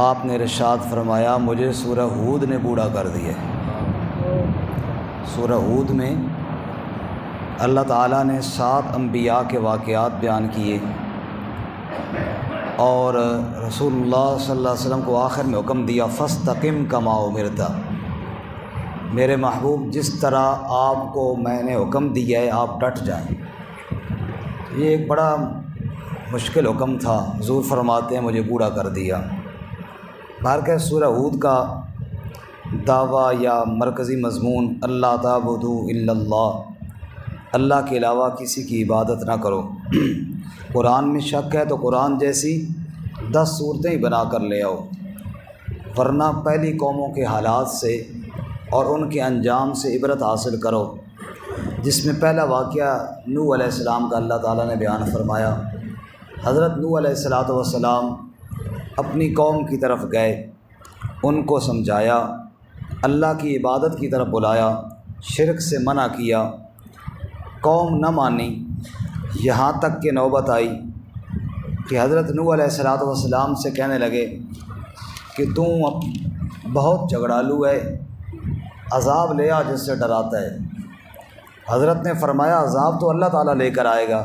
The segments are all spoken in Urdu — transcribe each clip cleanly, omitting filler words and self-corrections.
آپ نے ارشاد فرمایا مجھے سورہ ہود نے بوڑھا کر دیا۔ سورہ ہود میں اللہ تعالیٰ نے 7 انبیاء کے واقعات بیان کیے اور رسول اللہ صلی اللہ علیہ وسلم کو آخر میں حکم دیا فاستقم کما امرت، میرے محبوب جس طرح آپ کو میں نے حکم دیا ہے آپ ڈٹ جائیں۔ یہ ایک بڑا مشکل حکم تھا، حضور فرماتے ہیں مجھے بوڑھا کر دیا۔ بہرکہ سورہ ہود کا دعویٰ یا مرکزی مضمون اللہ تعبدوا الا اللہ، اللہ کے علاوہ کسی کی عبادت نہ کرو۔ قرآن میں شک ہے تو قرآن جیسی 10 صورتیں ہی بنا کر لے آؤ، ورنہ پہلی قوموں کے حالات سے اور ان کے انجام سے عبرت حاصل کرو، جس میں پہلا واقعہ نوح علیہ السلام کا اللہ تعالیٰ نے بیان فرمایا۔ حضرت نوح علیہ السلام اپنی قوم کی طرف گئے، ان کو سمجھایا، اللہ کی عبادت کی طرف بلایا، شرک سے منع کیا، قوم نہ مانی، یہاں تک کہ نوبت آئی کہ حضرت نوح علیہ السلام سے کہنے لگے کہ تم بہت جھگڑالو ہے، عذاب لے آ جس سے ڈراتا ہے۔ حضرت نے فرمایا عذاب تو اللہ تعالیٰ لے کر آئے گا۔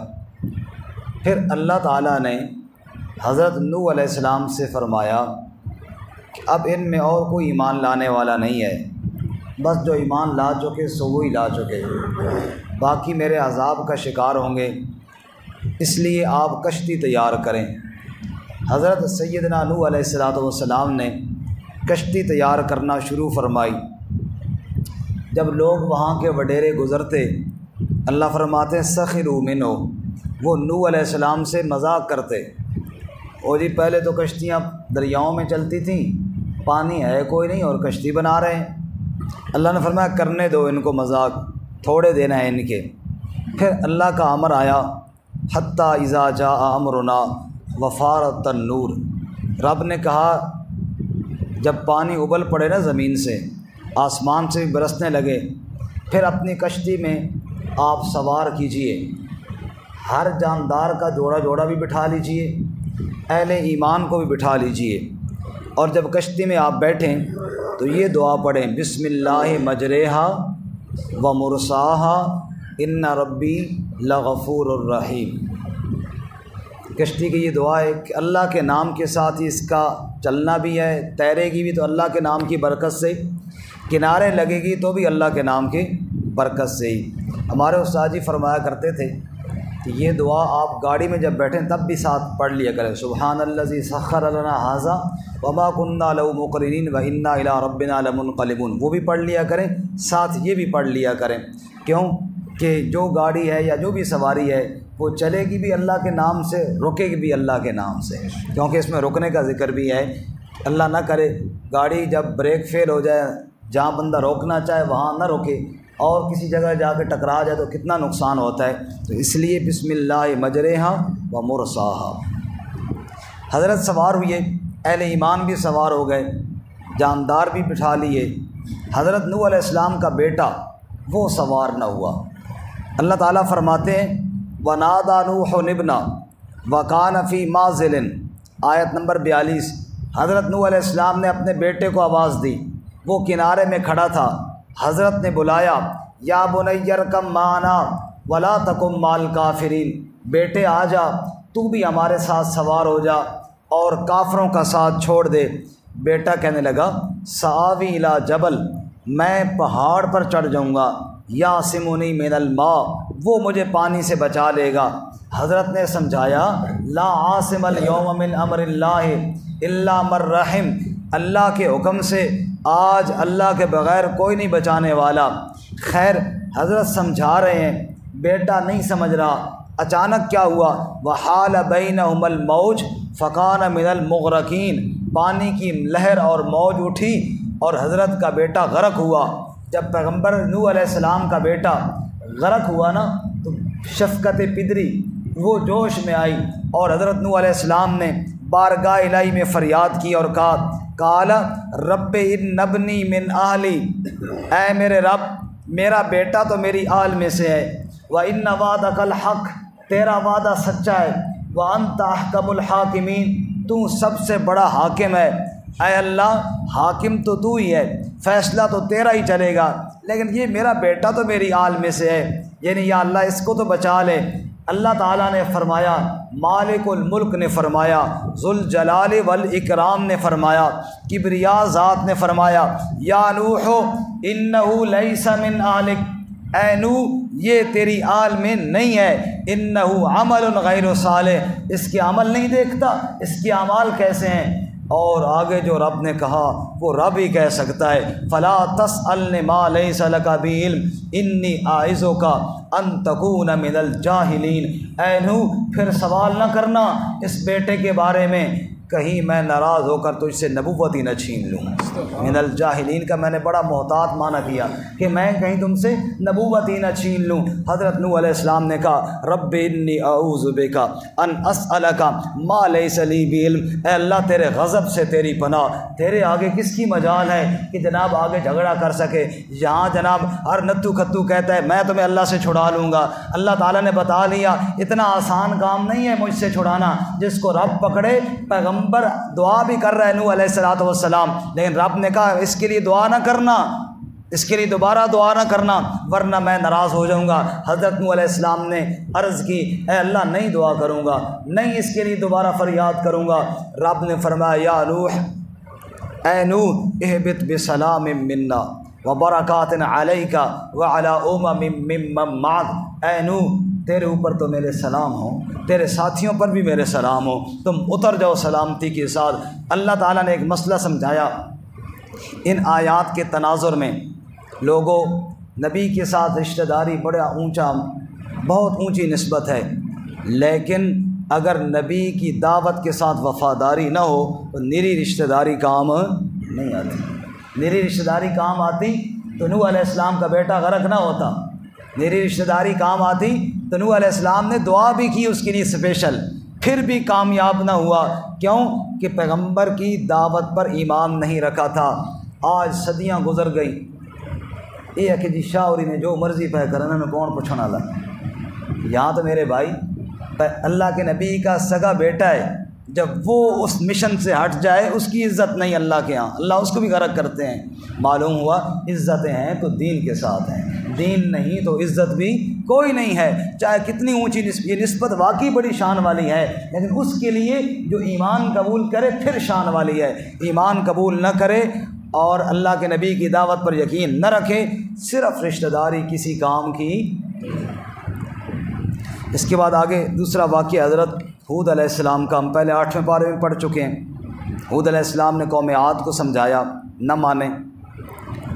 پھر اللہ تعالیٰ نے حضرت نوح علیہ السلام سے فرمایا کہ اب ان میں اور کوئی ایمان لانے والا نہیں ہے، بس جو ایمان لا چکے سو وہی لا چکے، باقی میرے عذاب کا شکار ہوں گے، اس لیے آپ کشتی تیار کریں۔ حضرت سیدنا نوح علیہ السلام نے کشتی تیار کرنا شروع فرمائی۔ جب لوگ وہاں کے وڈیرے گزرتے، اللہ فرماتے ہیں سخروا منہ، وہ نوح علیہ السلام سے مذاق کرتے۔ اور جی پہلے تو کشتیاں دریاؤں میں چلتی تھیں، پانی ہے کوئی نہیں اور کشتی بنا رہے ہیں۔ اللہ نے فرمایا کرنے دو ان کو مذاق، تھوڑے دینا ہے ان کے۔ پھر اللہ کا امر آیا حتیٰ اذا جاء امرنا وفارت النور، رب نے کہا جب پانی ابل پڑے نا زمین سے، آسمان سے بھی برسنے لگے، پھر اپنی کشتی میں آپ سوار کیجئے، ہر جاندار کا جوڑا جوڑا بھی بٹھا لیجئے، اہل ایمان کو بھی بٹھا لیجئے، اور جب کشتی میں آپ بیٹھیں تو یہ دعا پڑھیں بسم اللہ مجریہا و مرساہا ان ربی لغفور الرحیم۔ کشتی کی یہ دعا ہے کہ اللہ کے نام کے ساتھ ہی اس کا چلنا بھی ہے، تیرے گی بھی تو اللہ کے نام کی برکت سے، کنارے لگے گی تو بھی اللہ کے نام کی برکت سے ہی۔ ہمارے استاد جی فرمایا کرتے تھے کہ یہ دعا آپ گاڑی میں جب بیٹھیں تب بھی ساتھ پڑھ لیا کریں، سبحان الذی سخر لنا ھذا وما کنا لہ مقرنین وانا الی ربنا لمنقلبون، وہ بھی پڑھ لیا کریں، ساتھ یہ بھی پڑھ لیا کریں۔ کیوں کہ جو گاڑی ہے یا جو بھی سواری ہے وہ چلے گی بھی اللہ کے نام سے، رکے گی بھی اللہ کے نام سے، کیونکہ اس میں رکنے کا ذکر بھی ہے۔ اللہ نہ کرے گاڑی جب بریک فیل ہو جائے، جہاں بندہ روکنا چاہے وہاں نہ روکے اور کسی جگہ جا کے ٹکرا جائے تو کتنا نقصان ہوتا ہے، تو اس لیے بسم اللہ مجریہا و مرساہا۔ حضرت سوار ہوئے، اہل ایمان بھی سوار ہو گئے، جاندار بھی بٹھا لیے۔ حضرت نوح علیہ السلام کا بیٹا وہ سوار نہ ہوا۔ اللہ تعالیٰ فرماتے ہیں وَنَادَى نُوحٌ ابْنَهُ وَكَانَ فِي مَعْزِلٍ، آیت نمبر 42۔ حضرت نوح علیہ السلام نے اپنے بیٹے کو آواز دی، وہ کنارے میں کھڑا تھا، حضرت نے بلایا یا بنی ارکب معنا ولا تکن مع الکافرین، بیٹے آ جا تو بھی ہمارے ساتھ سوار ہو جا اور کافروں کا ساتھ چھوڑ دے۔ بیٹا کہنے لگا سآوی الی جبل، میں پہاڑ پر چڑھ جاؤں گا، یعصمنی من الماء، وہ مجھے پانی سے بچا لے گا۔ حضرت نے سمجھایا لا عاصم اليوم من امر اللہ الا من رحم، اللہ کے حکم سے آج اللہ کے بغیر کوئی نہیں بچانے والا۔ خیر حضرت سمجھا رہے ہیں، بیٹا نہیں سمجھ رہا۔ اچانک کیا ہوا وحال بینہم الموج فکان من المغرقین، پانی کی لہر اور موج اٹھی اور حضرت کا بیٹا غرق ہوا۔ جب پیغمبر نوح علیہ السلام کا بیٹا غرق ہوا نا تو شفقت پدری وہ جوش میں آئی اور حضرت نوح علیہ السلام نے بارگاہ الہی میں فریاد کی اور کہا قال رب ان ابنی من اہلی، اے میرے رب میرا بیٹا تو میری آل میں سے ہے، وَإِنَّ وَعْدَكَ الْحَقُّ، تیرا وعدہ سچا ہے، وَأَنْتَ أَحْكَمُ الْحَاكِمِينَ، تو سب سے بڑا حاکم ہے، اے اللہ حاکم تو ہی ہے، فیصلہ تو تیرا ہی چلے گا، لیکن یہ میرا بیٹا تو میری آل میں سے ہے، یعنی یا اللہ اس کو تو بچا لے۔ اللہ تعالیٰ نے فرمایا، مالک الملک نے فرمایا، ذوالجلال والاکرام نے فرمایا، کبریا ذات نے فرمایا، یا نوح انہ لیس من آلک، اے نوح یہ تیری آل میں نہیں ہے، انہ عمل غیر صالح، اس کے عمل نہیں دیکھتا، اس کے اعمال کیسے ہیں۔ اور آگے جو رب نے کہا وہ رب ہی کہہ سکتا ہے، فلا تسألنی ما لیس لک بہ علم انی اعظک ان تکون من الجاہلین، اے نوح پھر سوال نہ کرنا اس بیٹے کے بارے میں، کہیں میں ناراض ہو کر تجھ سے نبوت ہی نہ چھین لوں۔ من الجاہلین کا میں نے بڑا محتاط معنی کیا کہ میں کہیں تم سے نبوت ہی نہ چھین لوں۔ حضرت نوح علیہ السلام نے کہا، رب انی اعوذ بک ان اسألک ما لیس لی بعلم، اے اللہ تیرے غضب سے تیری پناہ، تیرے آگے کس کی مجال ہے کہ جناب آگے جھگڑا کر سکے۔ یہاں جناب ہر نتو کھتو کہتا ہے میں تمہیں اللہ سے چھڑا لوں گا، اللہ تعالیٰ نے بتا لیا اتنا آسان کام نہیں ہے مجھ سے چھڑانا، جس کو رب پکڑے۔ پیغمبر دعا بھی کر رہا ہے نوح علیہ السلام، لیکن رب نے کہا اس کے لیے دعا نہ کرنا، اس کے لیے دوبارہ دعا نہ کرنا ورنہ میں ناراض ہو جاؤں گا۔ حضرت نوح علیہ السلام نے عرض کی، اے اللہ نہیں دعا کروں گا، نہیں اس کے لیے دوبارہ فریاد کروں گا۔ رب نے فرمایا، یا نوح، اے نوح اہبط بسلام منا وبرکات علیک وعلی امم ممن معک، اے نوح تیرے اوپر تو میرے سلام ہوں، تیرے ساتھیوں پر بھی میرے سلام ہو، تم اتر جاؤ سلامتی کے ساتھ۔ اللہ تعالیٰ نے ایک مسئلہ سمجھایا، ان آیات کے تناظر میں لوگوں نبی کے ساتھ رشتہ داری بڑا اونچا، بہت اونچی نسبت ہے، لیکن اگر نبی کی دعوت کے ساتھ وفاداری نہ ہو تو نری رشتہ داری کام نہیں آتی۔ نری رشتہ داری کام آتی تو نوح علیہ السلام کا بیٹا غرق نہ ہوتا، نری رشتہ داری کام آتی تو نوح علیہ السلام نے دعا بھی کی اس کے لیے اسپیشل، پھر بھی کامیاب نہ ہوا۔ کیوں کہ پیغمبر کی دعوت پر ایمان نہیں رکھا تھا۔ آج صدیاں گزر گئی، یہ ہے کہ جی شاعری نے جو مرضی پہ کرنا میں کون پوچھنا لگا۔ یہاں تو میرے بھائی اللہ کے نبی کا سگا بیٹا ہے، جب وہ اس مشن سے ہٹ جائے اس کی عزت نہیں اللہ کے ہاں، اللہ اس کو بھی غرق کرتے ہیں۔ معلوم ہوا عزتیں ہیں تو دین کے ساتھ ہیں، دین نہیں تو عزت بھی کوئی نہیں ہے، چاہے کتنی اونچی یہ نسبت واقعی بڑی شان والی ہے، لیکن اس کے لیے جو ایمان قبول کرے پھر شان والی ہے۔ ایمان قبول نہ کرے اور اللہ کے نبی کی دعوت پر یقین نہ رکھے، صرف رشتہ داری کسی کام کی۔ اس کے بعد آگے دوسرا واقعہ حضرت ہود علیہ السلام کا، ہم پہلے 8ویں پارے میں پڑھ چکے ہیں۔ ہود علیہ السلام نے قوم عاد کو سمجھایا، نہ مانے،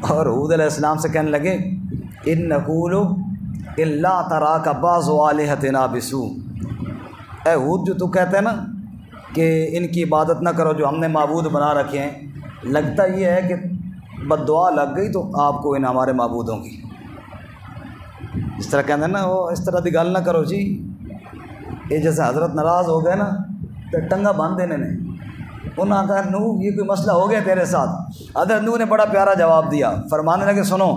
اور ہود علیہ السلام سے کہنے لگے، ان نقول الا تراک بعض آلہتنا بسوء، اے ہود جو تو کہتے ہیں نا کہ ان کی عبادت نہ کرو جو ہم نے معبود بنا رکھے ہیں، لگتا یہ ہے کہ بد دعا لگ گئی تو آپ کو ان ہمارے معبودوں کی، اس طرح کہتے ہیں نا، وہ اس طرح دی گل نہ کرو جی، یہ جیسے حضرت ناراض ہو گئے نا تو ٹنگا باندھ دینے نے، انہوں نے کہا نوح یہ کوئی مسئلہ ہو گیا تیرے ساتھ۔ حضرت نوح نے بڑا پیارا جواب دیا، فرمانے لگے سنو،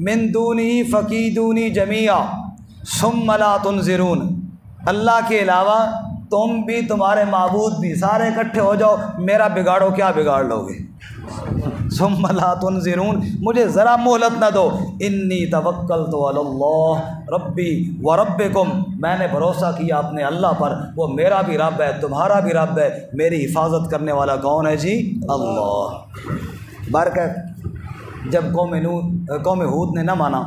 من دونی فقیدونی جمیعا ثم لا تنظرون، اللہ کے علاوہ تم بھی تمہارے معبود بھی سارے اکٹھے ہو جاؤ، میرا بگاڑو کیا بگاڑ لو گے، ثم لا تنظرون، مجھے ذرا مہلت نہ دو، انی توکلت علی اللہ ربی و ربکم، میں نے بھروسہ کیا اپنے اللہ پر، وہ میرا بھی رب ہے تمہارا بھی رب ہے، میری حفاظت کرنے والا کون ہے جی؟ اللہ۔ برکت جب قوم ہود نے نہ مانا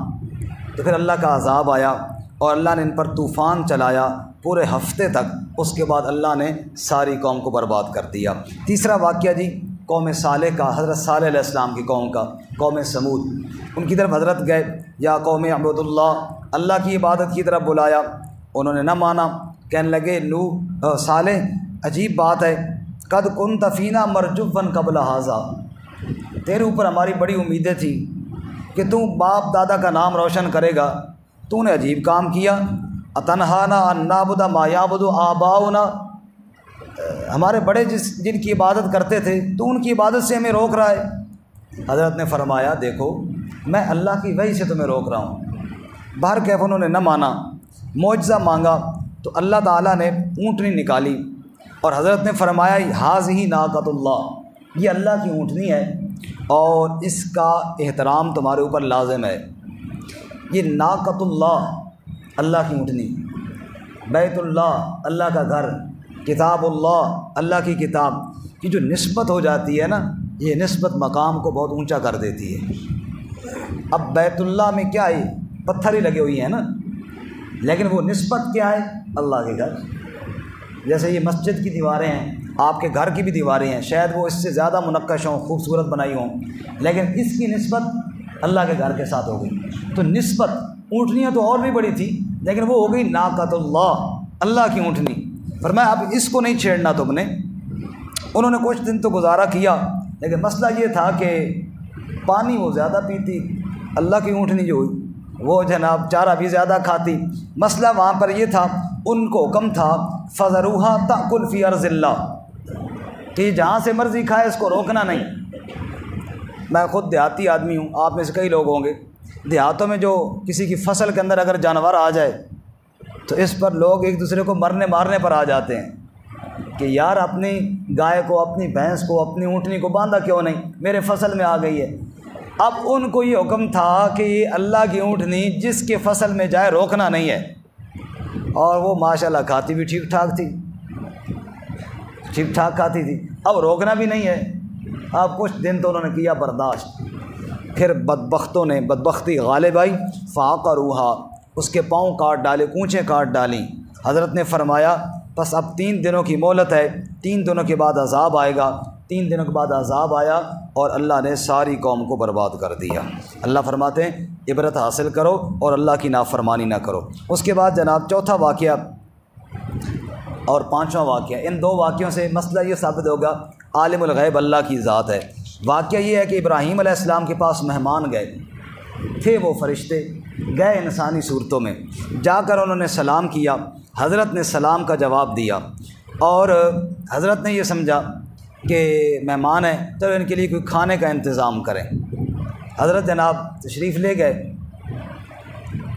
تو پھر اللہ کا عذاب آیا اور اللہ نے ان پر طوفان چلایا پورے ہفتے تک، اس کے بعد اللہ نے ساری قوم کو برباد کر دیا۔ تیسرا واقعہ جی قوم صالح کا، حضرت صالح علیہ السلام کی قوم کا، قوم سمود، ان کی طرف حضرت گئے، یا قوم عبد اللہ کی عبادت کی طرف بلایا، انہوں نے نہ مانا، کہنے لگے نوح صالح عجیب بات ہے، قد کنت فینا مرجوا قبل ھذا، تیرے اوپر ہماری بڑی امیدیں تھیں کہ تو باپ دادا کا نام روشن کرے گا، تو نے عجیب کام کیا، اتنہانا ان نعبد ما یعبد آباؤنا، ہمارے بڑے جن کی عبادت کرتے تھے تو ان کی عبادت سے ہمیں روک رہا ہے۔ حضرت نے فرمایا دیکھو میں اللہ کی وحی سے تمہیں روک رہا ہوں۔ باہر کیف انہوں نے نہ مانا، معجزہ مانگا تو اللہ تعالیٰ نے اونٹنی نکالی، اور حضرت نے فرمایا ھذہ ناقۃ اللہ، یہ اللہ کی اونٹنی ہے اور اس کا احترام تمہارے اوپر لازم ہے۔ یہ ناقۃ اللہ، اللہ کی اونٹنی، بیت اللہ، اللہ کا گھر، کتاب اللہ، اللہ کی کتاب، کی جو نسبت ہو جاتی ہے نا، یہ نسبت مقام کو بہت اونچا کر دیتی ہے۔ اب بیت اللہ میں کیا ہے، پتھر ہی لگے ہوئی ہیں نا، لیکن وہ نسبت کیا ہے، اللہ کے گھر۔ جیسے یہ مسجد کی دیواریں ہیں، آپ کے گھر کی بھی دیواریں ہیں، شاید وہ اس سے زیادہ منقش ہوں، خوبصورت بنائی ہوں، لیکن اس کی نسبت اللہ کے گھر کے ساتھ ہو گئی۔ تو نسبت، اونٹنیاں تو اور بھی بڑی تھی، لیکن وہ ہو گئی ناقۃ اللہ، اللہ کی اونٹنی۔ فرمایا اب اس کو نہیں چھیڑنا تم نے۔ انہوں نے کچھ دن تو گزارا کیا، لیکن مسئلہ یہ تھا کہ پانی وہ زیادہ پیتی، اللہ کی اونٹنی جو ہوئی وہ جناب چارہ بھی زیادہ کھاتی۔ مسئلہ وہاں پر یہ تھا، ان کو حکم تھا فَذَرُوهَا تَأْكُلْ فِي أَرْضِ اللَّهِ، کہ جہاں سے مرضی کھائے اس کو روکنا نہیں۔ میں خود دیہاتی آدمی ہوں، آپ میں سے کئی لوگ ہوں گے، دیہاتوں میں جو کسی کی فصل کے اندر اگر جانور آ جائے تو اس پر لوگ ایک دوسرے کو مارنے پر آ جاتے ہیں کہ یار اپنی گائے کو، اپنی بھینس کو، اپنی اونٹنی کو باندھا کیوں نہیں، میرے فصل میں آ گئی ہے۔ اب ان کو یہ حکم تھا کہ یہ اللہ کی اونٹنی جس کے فصل میں جائے روکنا نہیں ہے، اور وہ ماشاءاللہ کھاتی بھی ٹھیک ٹھاک تھی، ٹھیک ٹھاک کھاتی تھی، اب روکنا بھی نہیں ہے۔ اب کچھ دن تو انہوں نے کیا برداشت، پھر بدبختوں نے بدبختی غالب آئی، فَعَقَرُوهَا، اس کے پاؤں کاٹ ڈالے، کونچیں کاٹ ڈالیں۔ حضرت نے فرمایا بس اب 3 دنوں کی مہلت ہے، 3 دنوں کے بعد عذاب آئے گا۔ 3 دنوں کے بعد عذاب آیا اور اللہ نے ساری قوم کو برباد کر دیا۔ اللہ فرماتے ہیں عبرت حاصل کرو اور اللہ کی نافرمانی نہ کرو۔ اس کے بعد جناب چوتھا واقعہ اور 5واں واقعہ، ان 2 واقعوں سے مسئلہ یہ ثابت ہوگا عالم الغیب اللہ کی ذات ہے۔ واقعہ یہ ہے کہ ابراہیم علیہ السلام کے پاس مہمان گئے تھے، وہ فرشتے گئے انسانی صورتوں میں، جا کر انہوں نے سلام کیا، حضرت نے سلام کا جواب دیا، اور حضرت نے یہ سمجھا کہ مہمان ہیں تو ان کے لیے کوئی کھانے کا انتظام کریں۔ حضرت جناب تشریف لے گئے،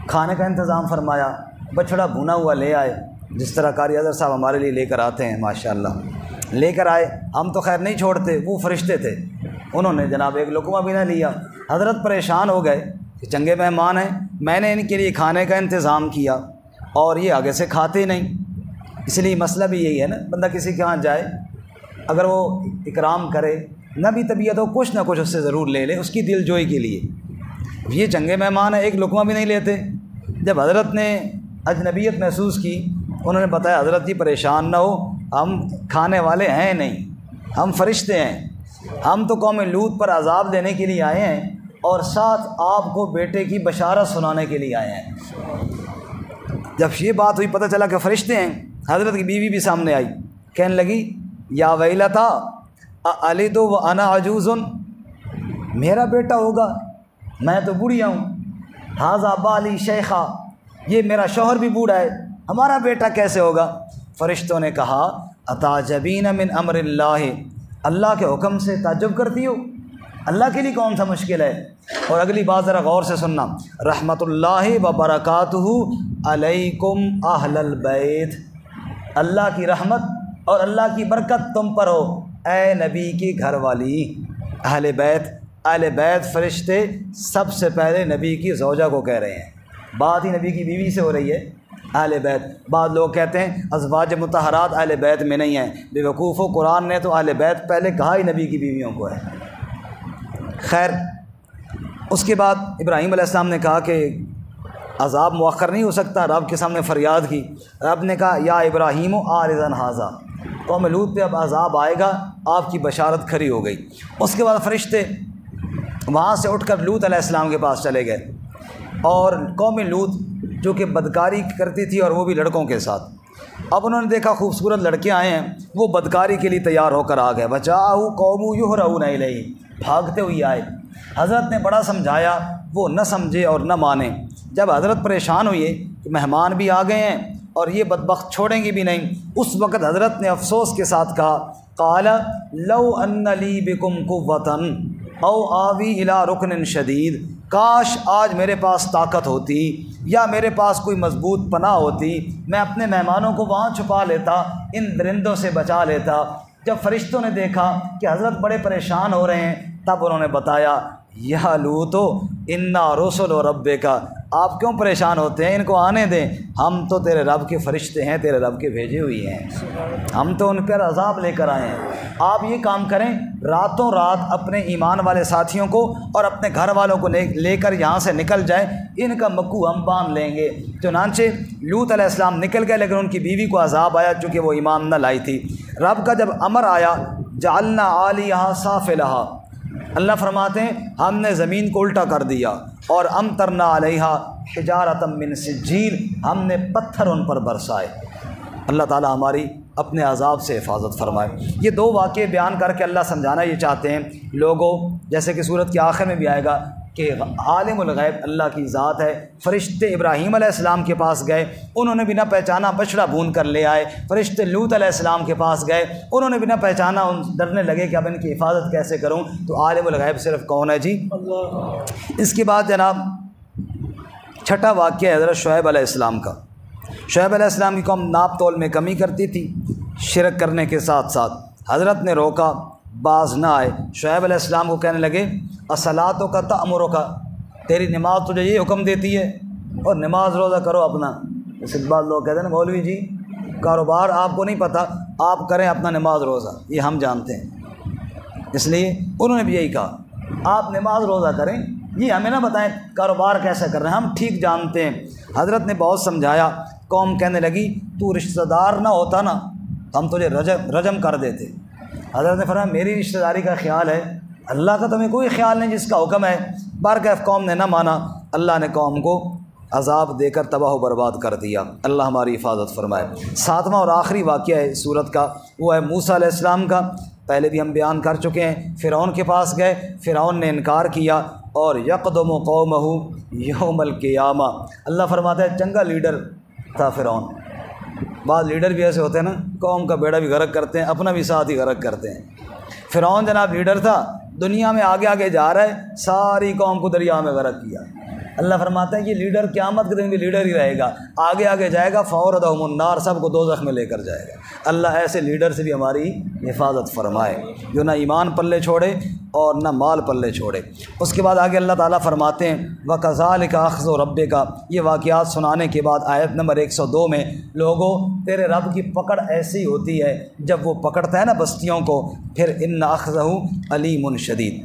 کھانے کا انتظام فرمایا، بچڑا بھونا ہوا لے آئے، جس طرح قاری اظہر صاحب ہمارے لیے لے کر آتے ہیں، ماشاءاللہ لے کر آئے۔ ہم تو خیر نہیں چھوڑتے، وہ فرشتے تھے، انہوں نے جناب ایک لقمہ بھی نہ لیا۔ حضرت پریشان ہو گئے کہ چنگے مہمان ہیں، میں نے ان کے لیے کھانے کا انتظام کیا اور یہ آگے سے کھاتے ہی نہیں۔ اس لیے مسئلہ بھی یہی ہے نا، بندہ کسی کے ہاں جائے، اگر وہ اکرام کرے، نہ بھی طبیعت ہو، کچھ نہ کچھ اس سے ضرور لے لے، اس کی دل جوئی کے لیے۔ یہ چنگے مہمان ہیں، ایک لقمہ بھی نہیں لیتے۔ جب حضرت نے اجنبیت محسوس کی، انہوں نے بتایا حضرت جی پریشان نہ ہو، ہم کھانے والے ہیں نہیں، ہم فرشتے ہیں، ہم تو قوم لوط پر عذاب دینے کے لیے آئے ہیں اور ساتھ آپ کو بیٹے کی بشارت سنانے کے لیے آئے ہیں۔ جب یہ بات ہوئی، پتہ چلا کہ فرشتے ہیں، حضرت کی بیوی بھی سامنے آئی، کہنے لگی یا ویلتا اَأَلِدُ وَأَنَا عَجُوزٌ، میرا بیٹا ہوگا، میں تو بوڑھیا ہوں، ھذا بالی شیخا، یہ میرا شوہر بھی بوڑھا ہے، ہمارا بیٹا کیسے ہوگا؟ فرشتوں نے کہا اتعجبین من امر اللہ، اللہ کے حکم سے تعجب کرتی ہو؟ اللہ کے لیے کون سا مشکل ہے؟ اور اگلی بات ذرا غور سے سننا، رحمت اللہ وبرکاتہ علیکم اہل البیت، اللہ کی رحمت اور اللہ کی برکت تم پر ہو اے نبی کی گھر والی، اہل بیت۔ اہل بیت فرشتے سب سے پہلے نبی کی زوجہ کو کہہ رہے ہیں، بات ہی نبی کی بیوی سے ہو رہی ہے، اہل بیت۔ بعض لوگ کہتے ہیں ازواج مطہرات اہل بیت میں نہیں ہیں، بے وقوف و قرآن نے تو اہل بیت پہلے کہا ہی نبی کی بیویوں کو ہے۔ خیر، اس کے بعد ابراہیم علیہ السلام نے کہا کہ عذاب مؤخر نہیں ہو سکتا، رب کے سامنے فریاد کی، رب نے کہا یا ابراہیم عارضا ھذا، قوم لوط پہ اب عذاب آئے گا، آپ کی بشارت کھری ہو گئی۔ اس کے بعد فرشتے وہاں سے اٹھ کر لوط علیہ السلام کے پاس چلے گئے، اور قوم لوط جو کہ بدکاری کرتی تھی اور وہ بھی لڑکوں کے ساتھ، اب انہوں نے دیکھا خوبصورت لڑکے آئے ہیں، وہ بدکاری کے لیے تیار ہو کر آ گئے، وجاءہ قوم یہرعون الیہ، بھاگتے ہوئے آئے۔ حضرت نے بڑا سمجھایا، وہ نہ سمجھے اور نہ مانے۔ جب حضرت پریشان ہوئے کہ مہمان بھی آ گئے ہیں اور یہ بدبخت چھوڑیں گے بھی نہیں، اس وقت حضرت نے افسوس کے ساتھ کہا قال لو ان لی بکم قوۃ او آوی الی رکن شدید، کاش آج میرے پاس طاقت ہوتی یا میرے پاس کوئی مضبوط پناہ ہوتی، میں اپنے مہمانوں کو وہاں چھپا لیتا، ان درندوں سے بچا لیتا۔ جب فرشتوں نے دیکھا کہ حضرت بڑے پریشان ہو رہے ہیں، تب انہوں نے بتایا یا لوط انا رسل ربک، آپ کیوں پریشان ہوتے ہیں، ان کو آنے دیں، ہم تو تیرے رب کے فرشتے ہیں، تیرے رب کے بھیجے ہوئی ہیں، ہم تو ان پر عذاب لے کر آئے ہیں۔ آپ یہ کام کریں، راتوں رات اپنے ایمان والے ساتھیوں کو اور اپنے گھر والوں کو لے کر یہاں سے نکل جائیں، ان کا مکو ہم باندھ لیں گے۔ چنانچہ لوط علیہ السلام نکل گئے، لیکن ان کی بیوی کو عذاب آیا چونکہ وہ ایمان نہ لائی تھی۔ رب کا جب امر آیا جعلنا عالیہا سافلہا، اللہ فرماتے ہیں ہم نے زمین کو الٹا کر دیا، اور امطرنا علیہا حجارۃ من سجیل، ہم نے پتھر ان پر برسائے۔ اللہ تعالی ہماری اپنے عذاب سے حفاظت فرمائے۔ یہ دو واقعے بیان کر کے اللہ سمجھانا یہ چاہتے ہیں لوگوں، جیسے کہ سورت کے آخر میں بھی آئے گا کہ عالم الغیب اللہ کی ذات ہے۔ فرشتے ابراہیم علیہ السلام کے پاس گئے، انہوں نے بنا پہچانا بچڑا بھون کر لے آئے۔ فرشتے لوط علیہ السلام کے پاس گئے، انہوں نے بنا پہچانا ڈرنے لگے کہ اب ان کی حفاظت کیسے کروں۔ تو عالم الغیب صرف کون ہے جی؟ اللہ۔ اس کے بعد جناب چھٹا واقعہ ہے حضرت شعیب علیہ السلام کا۔ شعیب علیہ السلام کی قوم ناپ تول میں کمی کرتی تھی، شرک کرنے کے ساتھ ساتھ حضرت نے روکا، باز نہ آئے۔ شعیب علیہ السلام کو کہنے لگے اصلاتو کا تأمرک، تیری نماز تجھے یہ حکم دیتی ہے، اور نماز روزہ کرو اپنا۔ اس بعد لوگ کہتے ہیں نا مولوی جی کاروبار آپ کو نہیں پتہ، آپ کریں اپنا نماز روزہ، یہ ہم جانتے ہیں۔ اس لیے انہوں نے بھی یہی کہا آپ نماز روزہ کریں، یہ ہمیں نہ بتائیں کاروبار کیسے کر رہے ہیں، ہم ٹھیک جانتے ہیں۔ حضرت نے بہت سمجھایا، قوم کہنے لگی تو رشتہ دار نہ ہوتا نا ہم تجھے رجم کر دیتے۔ حضرت نے فرمایا میری رشتہ داری کا خیال ہے، اللہ کا تمہیں کوئی خیال نہیں جس کا حکم ہے۔ بارگاہ قوم نے نہ مانا، اللہ نے قوم کو عذاب دے کر تباہ و برباد کر دیا۔ اللہ ہماری حفاظت فرمائے۔ ساتواں اور آخری واقعہ ہے سورت کا، وہ ہے موسیٰ علیہ السلام کا۔ پہلے بھی ہم بیان کر چکے ہیں، فرعون کے پاس گئے، فرعون نے انکار کیا، اور یقدم قومہ یوم القیامہ، اللہ فرماتا ہے چنگا لیڈر تھا فرعون۔ بعض لیڈر بھی ایسے ہوتے ہیں نا، قوم کا بیڑا بھی غرق کرتے ہیں، اپنا بھی ساتھ ہی غرق کرتے ہیں۔ فرعون جناب لیڈر تھا، دنیا میں آگے آگے جا رہا ہے، ساری قوم کو دریا میں غرق کیا۔ اللہ فرماتا ہے یہ لیڈر قیامت کے دن بھی لیڈر ہی رہے گا، آگے آگے جائے گا، فوردہم النار، سب کو دوزخ میں لے کر جائے گا۔ اللہ ایسے لیڈر سے بھی ہماری حفاظت فرمائے جو نہ ایمان پلے چھوڑے اور نہ مال پلے چھوڑے۔ اس کے بعد آگے اللہ تعالیٰ فرماتے ہیں وَكَذَلِكَ أَخْذُ رَبِّكَ، یہ واقعات سنانے کے بعد آیت نمبر 102 میں لوگوں تیرے رب کی پکڑ ایسی ہوتی ہے جب وہ پکڑتا ہے نا بستیوں کو، پھر إِنَّ أَخْذَهُ عَلِيمٌ شدید۔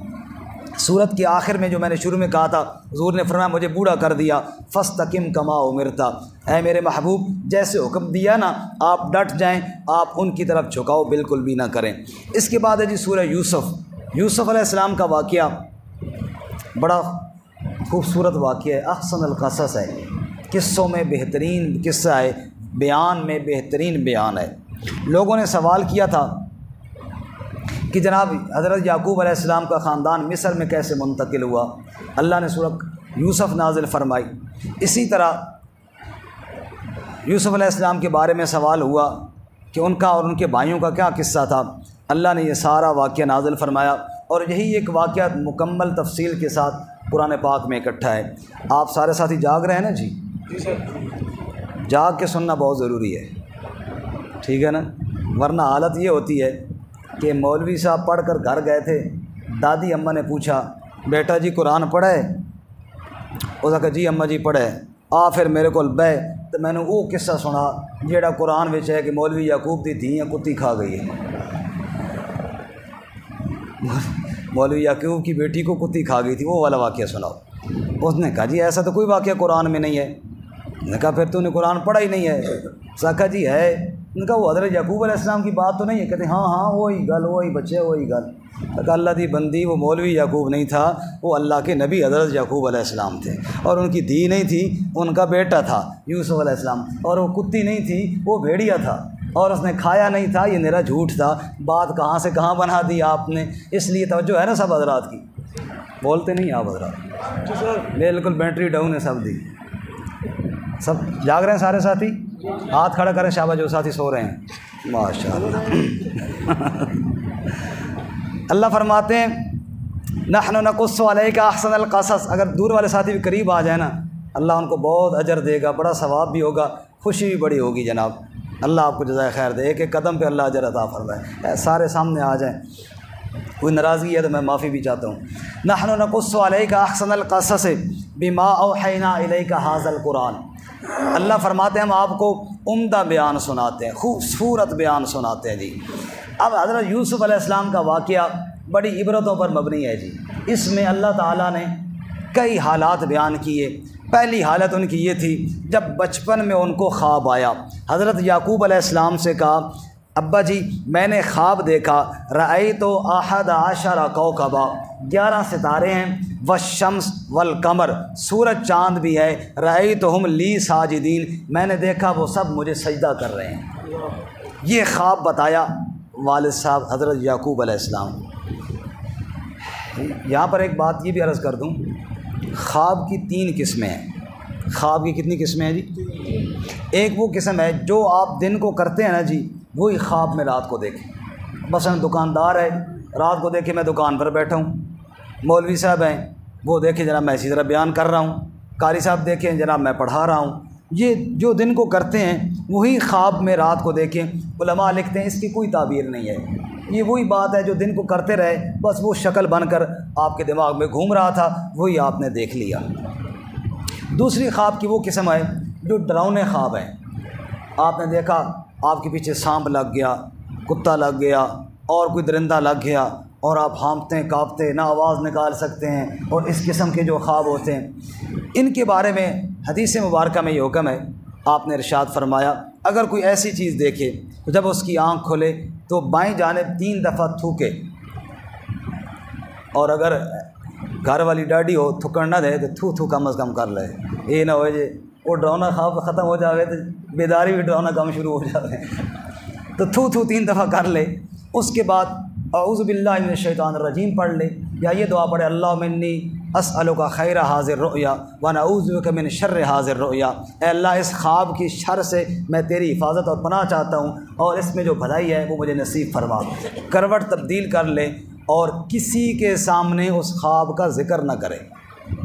سورت کے آخر میں جو میں نے شروع میں کہا تھا، حضور نے فرمایا مجھے بوڑھا کر دیا، فَاسْتَقِمْ كَمَا أُمِرْتَ، اے میرے محبوب جیسے حکم دیا نا آپ ڈٹ جائیں، آپ ان کی طرف جھکاؤ بالکل بھی نہ کریں۔ اس کے بعد ہے جی سورہ یوسف علیہ السلام کا واقعہ، بڑا خوبصورت واقعہ ہے، احسن القصص ہے، قصوں میں بہترین قصہ ہے، بیان میں بہترین بیان ہے۔ لوگوں نے سوال کیا تھا کہ جناب حضرت یعقوب علیہ السلام کا خاندان مصر میں کیسے منتقل ہوا؟ اللہ نے سورۃ یوسف نازل فرمائی۔ اسی طرح یوسف علیہ السلام کے بارے میں سوال ہوا کہ ان کا اور ان کے بھائیوں کا کیا قصہ تھا، اللہ نے یہ سارا واقعہ نازل فرمایا، اور یہی ایک واقعہ مکمل تفصیل کے ساتھ قرآن پاک میں اکٹھا ہے۔ آپ سارے ساتھی جاگ رہے ہیں نا جی؟ جاگ کے سننا بہت ضروری ہے، ٹھیک ہے نا، ورنہ حالت یہ ہوتی ہے کہ مولوی صاحب پڑھ کر گھر گئے تھے، دادی اماں نے پوچھا بیٹا جی قرآن پڑھے؟ اس نے کہا جی اماں جی پڑھے۔ پھر میرے کو بہ تو میں نے وہ قصہ سنا جیڑا قرآن وچ ہے کہ مولوی یعقوب دی دھی کتی کھا گئی ہے، مولوی یعقوب کی بیٹی کو کتی کھا گئی تھی، وہ والا واقعہ سناؤ۔ اس نے کہا جی ایسا تو کوئی واقعہ قرآن میں نہیں ہے۔ نے کہا پھر تو نے قرآن پڑھا ہی نہیں ہے؟ کہا جی ہے۔ نے کہا وہ حضرت یعقوب علیہ السلام کی بات تو نہیں ہے؟ کہتے ہاں ہاں وہی گل، وہی بچے، وہی گل۔ کہا اللہ دی بندی وہ مولوی یعقوب نہیں تھا، وہ اللہ کے نبی حضرت یعقوب علیہ السلام تھے، اور ان کی دھی نہیں تھی، ان کا بیٹا تھا یوسف علیہ السلام، اور وہ کتی نہیں تھی، وہ بھیڑیا تھا، اور اس نے کھایا نہیں تھا، یہ میرا جھوٹ تھا۔ بات کہاں سے کہاں بنا دی آپ نے، اس لیے توجہ ہے نا سب حضرات کی، بولتے نہیں آپ حضرات، بالکل بیٹری ڈاؤن ہے سب دی۔ سب جاگ رہے ہیں سارے ساتھی؟ ہاتھ کھڑا کریں شاباش جو ساتھی سو رہے ہیں، ماشاء اللہ۔ اللہ فرماتے ہیں نحن نقص علیک احسن القصص، اگر دور والے ساتھی بھی قریب آ جائیں نا اللہ ان کو بہت اجر دے گا، بڑا ثواب بھی ہوگا، خوشی بھی بڑی ہوگی جناب، اللہ آپ کو جزائے خیر دے، ایک ایک قدم پہ اللہ اجر عطا فرمائے۔ سارے سامنے آ جائیں، کوئی ناراضگی ہے تو میں معافی بھی چاہتا ہوں۔ نحن نقص علیک احسن القصص بما اوحینا الیک ھذا القرآن، اللہ فرماتے ہیں ہم آپ کو عمدہ بیان سناتے ہیں، خوبصورت بیان سناتے ہیں جی۔ اب حضرت یوسف علیہ السلام کا واقعہ بڑی عبرتوں پر مبنی ہے جی، اس میں اللہ تعالیٰ نے کئی حالات بیان کیے۔ پہلی حالت ان کی یہ تھی جب بچپن میں ان کو خواب آیا، حضرت یعقوب علیہ السلام سے کہا ابا جی میں نے خواب دیکھا، رأیت احد عشر کوکبا، 11 ستارے ہیں، والشمس والقمر، سورج چاند بھی ہے، رأیتہم لی ساجدین، میں نے دیکھا وہ سب مجھے سجدہ کر رہے ہیں۔ یہ خواب بتایا والد صاحب حضرت یعقوب علیہ السلام۔ یہاں پر ایک بات یہ بھی عرض کر دوں، خواب کی 3 قسمیں ہیں۔ خواب کی کتنی قسمیں ہیں جی؟ ایک وہ قسم ہے جو آپ دن کو کرتے ہیں نا جی، وہی خواب میں رات کو دیکھیں۔ مثلا دکاندار ہے، رات کو دیکھے میں دکان پر بیٹھا ہوں، مولوی صاحب ہیں وہ دیکھیں جناب میں اسی طرح بیان کر رہا ہوں، قاری صاحب دیکھیں جناب میں پڑھا رہا ہوں۔ یہ جو دن کو کرتے ہیں وہی خواب میں رات کو دیکھیں۔ علماء لکھتے ہیں اس کی کوئی تعبیر نہیں ہے، یہ وہی بات ہے جو دن کو کرتے رہے، بس وہ شکل بن کر آپ کے دماغ میں گھوم رہا تھا، وہی آپ نے دیکھ لیا۔ دوسری خواب کی وہ قسم ہے جو ڈراؤنے خواب ہیں، آپ نے دیکھا آپ کے پیچھے سانپ لگ گیا، کتا لگ گیا اور کوئی درندہ لگ گیا اور آپ ہانپتے کانپتے نہ آواز نکال سکتے ہیں، اور اس قسم کے جو خواب ہوتے ہیں ان کے بارے میں حدیث مبارکہ میں یہ حکم ہے، آپ نے ارشاد فرمایا اگر کوئی ایسی چیز دیکھے تو جب اس کی آنکھ کھلے تو بائیں جانب 3 دفعہ تھوکے، اور اگر گھر والی ڈاڈی ہو تھکن نہ دے تو تھو کم از کم کر لے، یہ نہ ہو جائے وہ ڈراؤنا خواب ختم ہو جاوے تو بیداری بھی ڈراؤنا کم شروع ہو جاوے، تو تھو 3 دفعہ کر لے۔ اس کے بعد اعوذ باللہ من الشیطان الرجیم پڑھ لے، یا یہ دعا پڑھے اللہم انی اسألک خیر ھذہ الرؤیا ونعوذ بک من شر ھذہ الرؤیا، اے اللہ اس خواب کی شر سے میں تیری حفاظت اور پناہ چاہتا ہوں، اور اس میں جو بھلائی ہے وہ مجھے نصیب فرما۔ کروٹ تبدیل کر لے اور کسی کے سامنے اس خواب کا ذکر نہ کرے،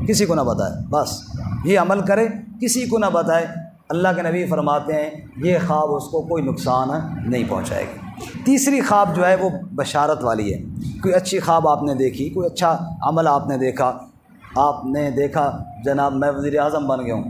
کسی کو نہ بتائے، بس یہ عمل کرے کسی کو نہ بتائے۔ اللہ کے نبی فرماتے ہیں یہ خواب اس کو کوئی نقصان نہیں پہنچائے گی۔ تیسری خواب جو ہے وہ بشارت والی ہے، کوئی اچھی خواب آپ نے دیکھی، کوئی اچھا عمل آپ نے دیکھا، آپ نے دیکھا جناب میں وزیر اعظم بن گیا ہوں،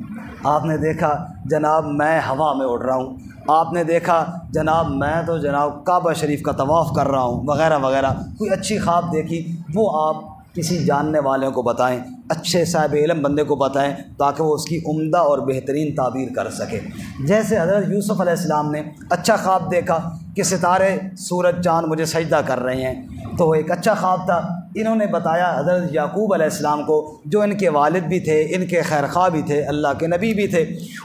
آپ نے دیکھا جناب میں ہوا میں اڑ رہا ہوں، آپ نے دیکھا جناب میں تو جناب کعبہ شریف کا طواف کر رہا ہوں وغیرہ وغیرہ، کوئی اچھی خواب دیکھی وہ آپ کسی جاننے والوں کو بتائیں، اچھے صاحب علم بندے کو بتائیں تاکہ وہ اس کی عمدہ اور بہترین تعبیر کر سکے۔ جیسے حضرت یوسف علیہ السلام نے اچھا خواب دیکھا کہ ستارے سورج چاند مجھے سجدہ کر رہے ہیں، تو وہ ایک اچھا خواب تھا، انہوں نے بتایا حضرت یعقوب علیہ السلام کو جو ان کے والد بھی تھے، ان کے خیر خواہ بھی تھے، اللہ کے نبی بھی تھے،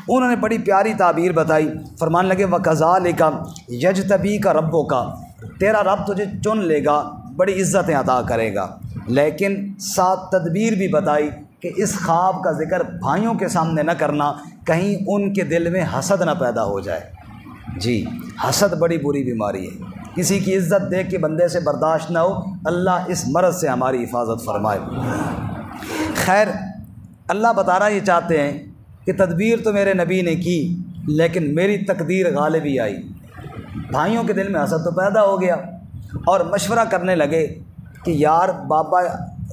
انہوں نے بڑی پیاری تعبیر بتائی، فرمان لگے وَكَذَلِكَ يَجْتَبِيكَ رَبُّكَ، تیرا رب تجھے چن لے گا، بڑی عزتیں عطا کرے گا، لیکن ساتھ تدبیر بھی بتائی کہ اس خواب کا ذکر بھائیوں کے سامنے نہ کرنا، کہیں ان کے دل میں حسد نہ پیدا ہو جائے۔ جی حسد بڑی بری بیماری ہے، کسی کی عزت دیکھ کے بندے سے برداشت نہ ہو، اللہ اس مرض سے ہماری حفاظت فرمائے۔ خیر اللہ بتانا یہ چاہتے ہیں کہ تدبیر تو میرے نبی نے کی لیکن میری تقدیر غالب ہی آئی، بھائیوں کے دل میں حسد تو پیدا ہو گیا اور مشورہ کرنے لگے کہ یار بابا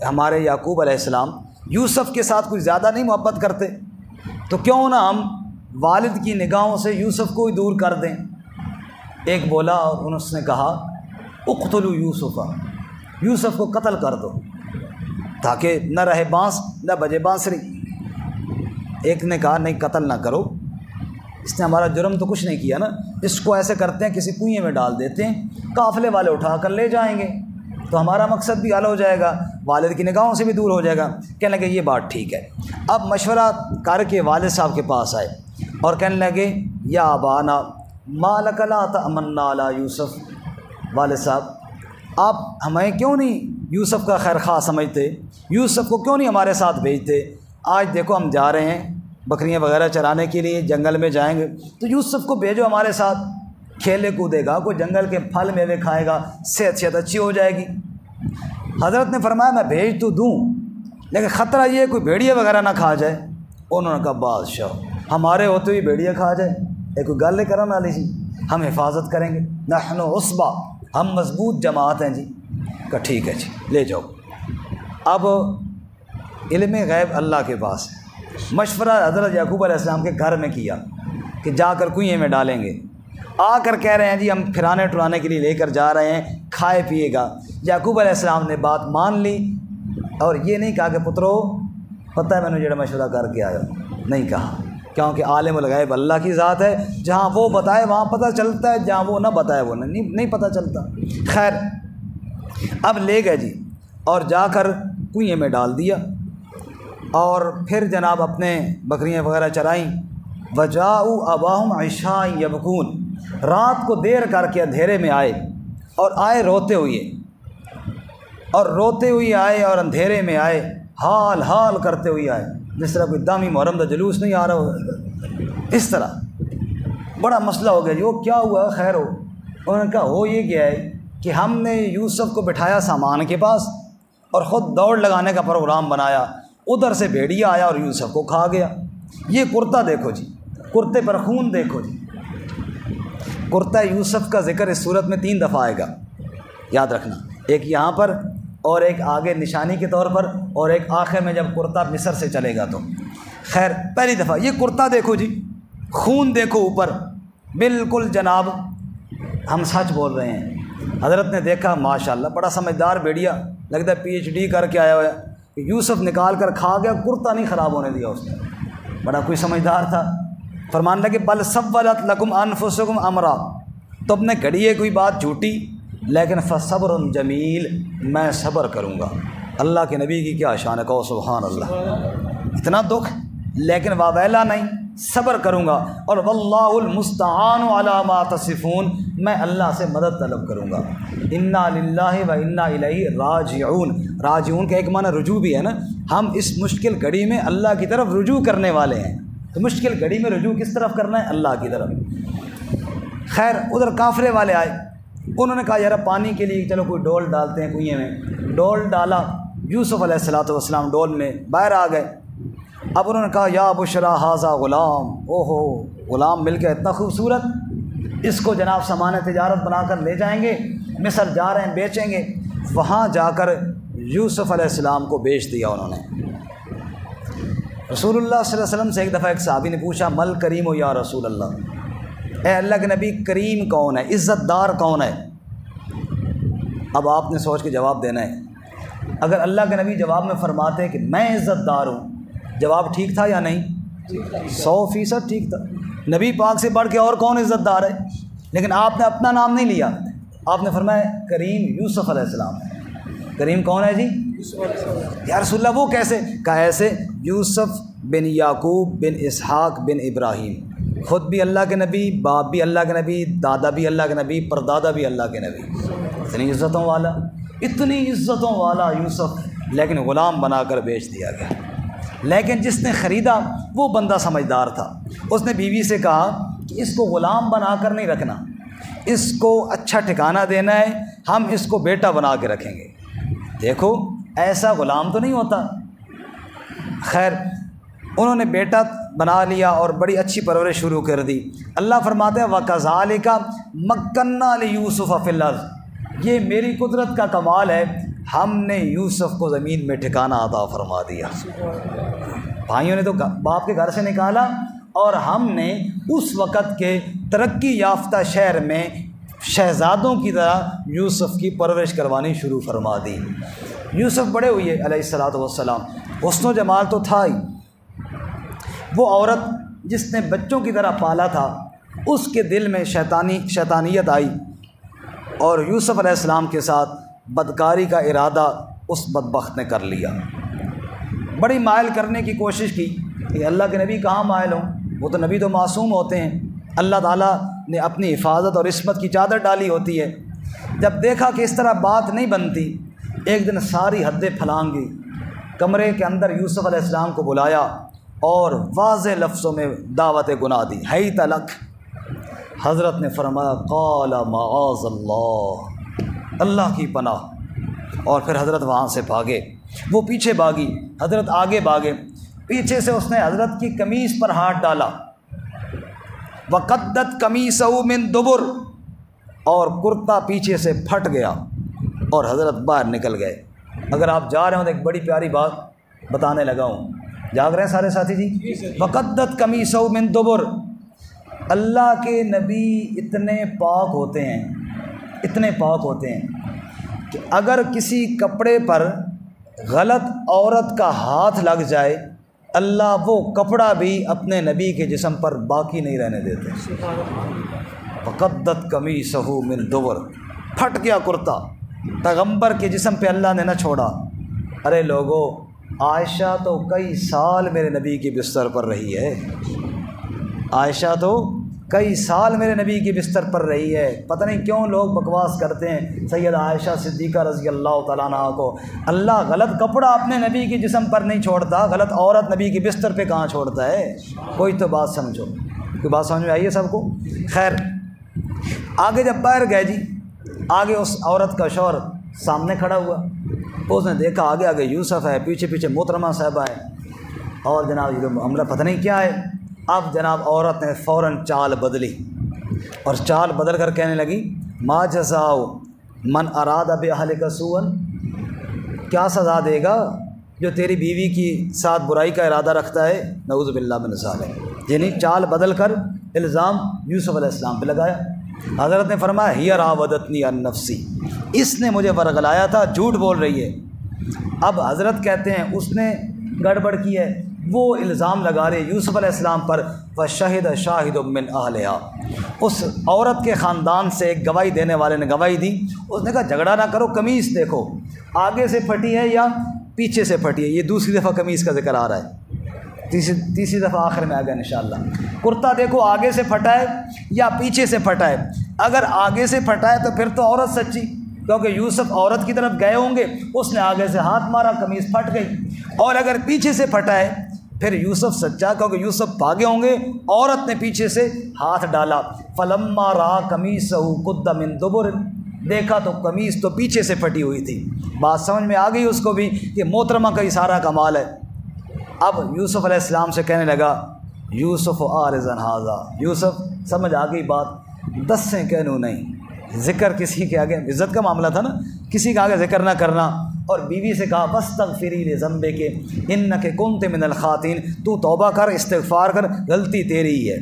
ہمارے یعقوب علیہ السلام یوسف کے ساتھ کچھ زیادہ نہیں محبت کرتے، تو کیوں نہ ہم والد کی نگاہوں سے یوسف کو ہی دور کر دیں۔ ایک بولا اور انہوں نے کہا اقتلوا یوسف، یوسف کو قتل کر دو تاکہ نہ رہے بانس نہ بجے بانسری۔ ایک نے کہا نہیں قتل نہ کرو، اس نے ہمارا جرم تو کچھ نہیں کیا نا، اس کو ایسے کرتے ہیں کسی کنویں میں ڈال دیتے ہیں، قافلے والے اٹھا کر لے جائیں گے تو ہمارا مقصد بھی حل ہو جائے گا، والد کی نگاہوں سے بھی دور ہو جائے گا۔ کہنے لگے یہ بات ٹھیک ہے۔ اب مشورہ کر کے والد صاحب کے پاس آئے اور کہنے لگے یا ابانا ما لک لا تأمنا علی یوسف، والد صاحب آپ ہمیں کیوں نہیں یوسف کا خیر خواہ سمجھتے، یوسف کو کیوں نہیں ہمارے ساتھ بھیجتے؟ آج دیکھو ہم جا رہے ہیں بکریاں وغیرہ چرانے کے لیے، جنگل میں جائیں گے تو یوسف کو بھیجو ہمارے ساتھ، کھیلے کودے گا، کوئی جنگل کے پھل میوے کھائے گا، صحت اچھی ہو جائے گی۔ حضرت نے فرمایا میں بھیج تو دوں لیکن خطرہ یہ کوئی بھیڑیا وغیرہ نہ کھا جائے۔ انہوں نے کہا بادشاہ ہمارے ہوتے ہوئی بھیڑیا کھا جائے، ایک کوئی گل کرم والی جی، ہم حفاظت کریں گے، نحن عصبہ، ہم مضبوط جماعت ہیں جی۔ کہا ٹھیک ہے جی لے جاؤ۔ اب علم غیب اللہ کے پاس ہے، مشورہ حضرت یعقوب علیہ السلام کے گھر میں کیا کہ جا کر کنویں میں ڈالیں گے، آ کر کہہ رہے ہیں جی ہم پھرانے ٹرانے کے لیے لے کر جا رہے ہیں، کھائے پیے گا۔ یعقوب علیہ السلام نے بات مان لی اور یہ نہیں کہا کہ پترو پتہ ہے میں نے جڑا مشورہ کر کے آیا، نہیں کہا، کیونکہ عالم الغیب اللہ کی ذات ہے، جہاں وہ بتائے وہاں پتہ چلتا ہے، جہاں وہ نہ بتائے وہ نہیں پتہ چلتا۔ خیر اب لے گئے جی اور جا کر کنویں میں ڈال دیا اور پھر جناب اپنے بکریاں وغیرہ چرائیں۔ وجاؤ اباہم عشاء یبکون، رات کو دیر کر کے اندھیرے میں آئے اور آئے روتے ہوئے، اور روتے ہوئے آئے اور اندھیرے میں آئے، حال حال کرتے ہوئے آئے، جس طرح کوئی دامی محرم کا جلوس نہیں آ رہا ہو، اس طرح بڑا مسئلہ ہو گیا جی۔ وہ کیا ہوا خیر ہو؟ انہوں نے کہا ہو یہ گیا ہے کہ ہم نے یوسف کو بٹھایا سامان کے پاس اور خود دوڑ لگانے کا پروگرام بنایا، ادھر سے بھیڑیا آیا اور یوسف کو کھا گیا۔ یہ کرتا دیکھو جی، کرتے پر خون دیکھو جی۔ کرتا یوسف کا ذکر اس صورت میں 3 دفعہ آئے گا، یاد رکھنا، ایک یہاں پر اور ایک آگے نشانی کے طور پر اور ایک آخر میں جب کرتا مصر سے چلے گا تو۔ خیر پہلی دفعہ یہ کرتا دیکھو جی، خون دیکھو اوپر، بالکل جناب ہم سچ بول رہے ہیں۔ حضرت نے دیکھا ماشاءاللہ بڑا سمجھدار بھیڑیا، لگتا ہے PhD کر کے آیا ہوا ہے، یوسف نکال کر کھا گیا، کرتا نہیں خراب ہونے دیا اس نے، بڑا کوئی سمجھدار تھا۔ فرمان لگے بل سولت لکم انفسکم امرا، تو اپنے گھڑی ہے کوئی بات جھوٹی لیکن فصبر جمیل، میں صبر کروں گا۔ اللہ کے نبی کی کیا شان ہے، کہو سبحان اللہ، اتنا دکھ لیکن واویلا نہیں، صبر کروں گا، اور واللہ المستعان علی ما تصفون، میں اللہ سے مدد طلب کروں گا۔ انا للہ و انا الیہ راجعون، راجعون کا ایک معنی رجوع بھی ہے نا، ہم اس مشکل گھڑی میں اللہ کی طرف رجوع کرنے والے ہیں، تو مشکل گھڑی میں رجوع کس طرف کرنا ہے؟ اللہ کی طرف۔ خیر ادھر کافرے والے آئے، انہوں نے کہا یار پانی کے لیے چلو کوئی ڈول ڈالتے ہیں کنویں میں، ڈول ڈالا، یوسف علیہ السلام ڈول میں باہر آ گئے۔ اب انہوں نے کہا یا بشرا ھذا غلام، او ہو غلام مل کے اتنا خوبصورت، اس کو جناب سامان تجارت بنا کر لے جائیں گے، مصر جا رہے ہیں بیچیں گے۔ وہاں جا کر یوسف علیہ السلام کو بیچ دیا انہوں نے۔ رسول اللہ صلی اللہ علیہ وسلم سے ایک دفعہ ایک صحابی نے پوچھا مل کریم یا رسول اللہ، اے اللہ کے نبی کریم کون ہے، عزت دار کون ہے؟ اب آپ نے سوچ کے جواب دینا ہے۔ اگر اللہ کے نبی جواب میں فرماتے کہ میں عزت دار ہوں، جواب ٹھیک تھا یا نہیں؟ 100% ٹھیک تھا۔ نبی پاک سے بڑھ کے اور کون عزت دار ہے؟ لیکن آپ نے اپنا نام نہیں لیا، آپ نے فرمایا کریم یوسف علیہ السلام ہے۔ کریم کون ہے جی؟ یا رسول اللہ وہ کیسے؟ کہا ایسے یوسف بن یعقوب بن اسحاق بن ابراہیم، خود بھی اللہ کے نبی، باپ بھی اللہ کے نبی، دادا بھی اللہ کے نبی، پردادا بھی اللہ کے نبی، اتنی عزتوں والا، اتنی عزتوں والا یوسف، لیکن غلام بنا کر بیچ دیا گیا۔ لیکن جس نے خریدا وہ بندہ سمجھدار تھا، اس نے بیوی سے کہا کہ اس کو غلام بنا کر نہیں رکھنا، اس کو اچھا ٹھکانہ دینا ہے، ہم اس کو بیٹا بنا کے رکھیں گے۔ دیکھو ایسا غلام تو نہیں ہوتا۔ خیر انہوں نے بیٹا بنا لیا اور بڑی اچھی پرورش شروع کر دی۔ اللہ فرماتے ہیں وَكَذَلِكَ مَكَّنَّا لِيُوسُفَ فِي الْأَرْضِ، یہ میری قدرت کا کمال ہے، ہم نے یوسف کو زمین میں ٹھکانہ عطا فرما دیا۔ بھائیوں نے تو باپ کے گھر سے نکالا اور ہم نے اس وقت کے ترقی یافتہ شہر میں شہزادوں کی طرح یوسف کی پرورش کروانی شروع فرما دی۔ یوسف بڑے ہوئے علیہ السلام، حسن و جمال تو تھا ہی، وہ عورت جس نے بچوں کی طرح پالا تھا اس کے دل میں شیطانیت آئی اور یوسف علیہ السلام کے ساتھ بدکاری کا ارادہ اس بدبخت نے کر لیا۔ بڑی مائل کرنے کی کوشش کی کہ اللہ کے نبی کہاں مائل ہوں، وہ تو نبی تو معصوم ہوتے ہیں، اللہ تعالیٰ نے اپنی حفاظت اور عصمت کی چادر ڈالی ہوتی ہے۔ جب دیکھا کہ اس طرح بات نہیں بنتی، ایک دن ساری حدیں پھلانگی، کمرے کے اندر یوسف علیہ السلام کو بلایا اور واضح لفظوں میں دعوت گناہ دی، حیت لک۔ حضرت نے فرمایا قال معاذ اللہ، اللہ کی پناہ، اور پھر حضرت وہاں سے بھاگے، وہ پیچھے بھاگی، حضرت آگے بھاگے، پیچھے سے اس نے حضرت کی قمیص پر ہاتھ ڈالا، وقدت قمیصہ من دبر، اور کرتا پیچھے سے پھٹ گیا اور حضرت باہر نکل گئے۔ اگر آپ جا رہے ہوں تو ایک بڑی پیاری بات بتانے لگا ہوں، جاگ رہے ہیں سارے ساتھی جی؟ وقدت قمیصہ من دبر، اللہ کے نبی اتنے پاک ہوتے ہیں، اتنے پاک ہوتے ہیں کہ اگر کسی کپڑے پر غلط عورت کا ہاتھ لگ جائے، اللہ وہ کپڑا بھی اپنے نبی کے جسم پر باقی نہیں رہنے دیتے۔ وقدت قمیصہ من دبر، پھٹ گیا کرتا، پیغمبر کے جسم پہ اللہ نے نہ چھوڑا۔ ارے لوگوں، عائشہ تو کئی سال میرے نبی کے بستر پر رہی ہے، عائشہ تو کئی سال میرے نبی کے بستر پر رہی ہے۔ پتہ نہیں کیوں لوگ بکواس کرتے ہیں سیدہ عائشہ صدیقہ رضی اللہ تعالیٰ عنہا کو اللہ غلط کپڑا اپنے نبی کے جسم پر نہیں چھوڑتا، غلط عورت نبی کے بستر پہ کہاں چھوڑتا ہے؟ کوئی تو بات سمجھو، کوئی بات سمجھ میں آئی ہے سب کو؟ خیر، آگے جب باہر گئے جی، آگے اس عورت کا شوہر سامنے کھڑا ہوا، تو اس نے دیکھا آگے آگے یوسف ہے، پیچھے پیچھے محترمہ صاحبہ ہے، اور جناب یہ معاملہ پتہ نہیں کیا ہے۔ اب جناب عورت نے فوراً چال بدلی اور چال بدل کر کہنے لگی ما جزاء من اراد باہلک سوءا، کیا سزا دے گا جو تیری بیوی کی ساتھ برائی کا ارادہ رکھتا ہے؟ نعوذ باللہ من ذالک، یعنی چال بدل کر الزام یوسف علیہ السلام پہ لگایا۔ حضرت نے فرمایا ہی راودتنی عن نفسی، اس نے مجھے ورغلایا تھا، جھوٹ بول رہی ہے۔ اب حضرت کہتے ہیں اس نے گڑبڑ کی ہے، وہ الزام لگا رہے یوسف علیہ السلام پر۔ وشہد شاہد من اہلہا، اس عورت کے خاندان سے ایک گواہی دینے والے نے گواہی دی، اس نے کہا جھگڑا نہ کرو، قمیص دیکھو آگے سے پھٹی ہے یا پیچھے سے پھٹی ہے۔ یہ دوسری دفعہ قمیص کا ذکر آ رہا ہے، تیسری دفعہ آخر میں آ گیا انشاءاللہ۔ کرتا دیکھو آگے سے پھٹا ہے یا پیچھے سے پھٹا ہے، اگر آگے سے پھٹا ہے تو پھر تو عورت سچی، کیونکہ یوسف عورت کی طرف گئے ہوں گے، اس نے آگے سے ہاتھ مارا، قمیص پھٹ گئی، اور اگر پیچھے سے پھٹا ہے پھر یوسف سچا، کیونکہ یوسف بھاگے ہوں گے، عورت نے پیچھے سے ہاتھ ڈالا۔ فلما را قمیصہ قد من دبر، دیکھا تو قمیص تو پیچھے سے پھٹی ہوئی تھی۔ بات سمجھ میں آ گئی اس کو بھی کہ محترمہ کا اشارہ کمال ہے۔ اب یوسف علیہ السلام سے کہنے لگا یوسف اعرض عن ھذا، یوسف سمجھ آ گئی بات، 10 سے کہنو نہیں، ذکر کسی کے آگے، عزت کا معاملہ تھا نا، کسی کے آگے ذکر نہ کرنا۔ اور بیوی سے کہا واستغفری لذنبک انک کنت من الخاطئین، تو توبہ کر، استغفار کر، غلطی تیری ہی ہے۔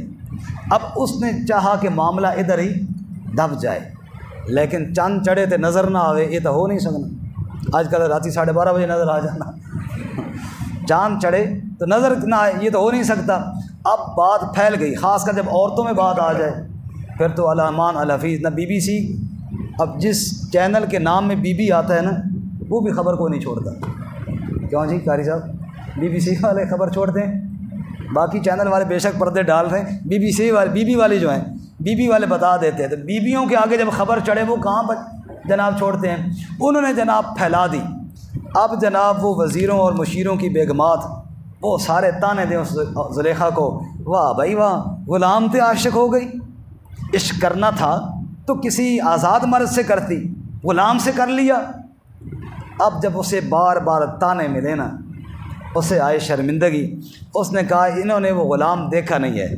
اب اس نے چاہا کہ معاملہ ادھر ہی دب جائے، لیکن چاند چڑھے تے نظر نہ آوے، یہ تو ہو نہیں سکنا۔ آج کل راتی 12:30 بجے نظر آ جانا، چاند چڑھے تو نظر نہ آئے، یہ تو ہو نہیں سکتا۔ اب بات پھیل گئی، خاص کر جب عورتوں میں بات آ جائے پھر تو علامان الحفیظ، نہ بی بی سی، اب جس چینل کے نام میں بی بی آتا ہے نا وہ بھی خبر کو نہیں چھوڑتا۔ کیوں جی قاری صاحب؟ بی بی سی والے خبر چھوڑتے ہیں، باقی چینل والے بے شک پردے ڈال رہے ہیں، بی بی والے جو ہیں بی بی والے بتا دیتے ہیں، تو بیویوں کے آگے جب خبر چڑھے وہ کہاں پر جناب چھوڑتے ہیں، انہوں نے جناب پھیلا دی۔ اب جناب وہ وزیروں اور مشیروں کی بیگمات وہ سارے تانے دیں اس زلیخا کو، واہ بھائی واہ، غلام تے عاشق ہو گئی، عشق کرنا تھا تو کسی آزاد مرد سے کرتی، غلام سے کر لیا۔ اب جب اسے بار بار تانے ملے نا، اسے آئے شرمندگی، اس نے کہا انہوں نے وہ غلام دیکھا نہیں ہے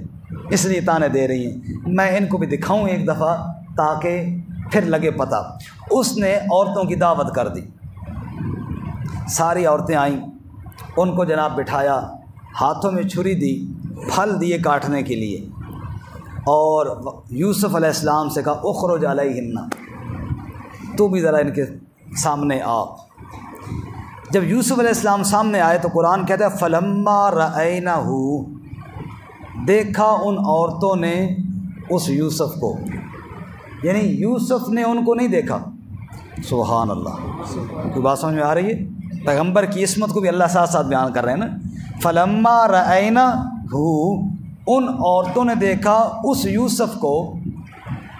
اس لیے تانے دے رہی ہیں، میں ان کو بھی دکھاؤں ایک دفعہ تاکہ پھر لگے پتہ۔ اس نے عورتوں کی دعوت کر دی، ساری عورتیں آئیں، ان کو جناب بٹھایا، ہاتھوں میں چھری دی، پھل دیے کاٹنے کے لیے، اور یوسف علیہ السلام سے کہا اخرج علیہن، تو بھی ذرا ان کے سامنے آ۔ جب یوسف علیہ السلام سامنے آئے تو قرآن کہتا ہے فلما رأینہ، دیکھا ان عورتوں نے اس یوسف کو، یعنی یوسف نے ان کو نہیں دیکھا۔ سبحان اللہ، کوئی بات سمجھ میں آ رہی ہے؟ پیغمبر کی عصمت کو بھی اللہ ساتھ ساتھ بیان کر رہے ہیں نا۔ فلما رأینہ، ان عورتوں نے دیکھا اس یوسف کو۔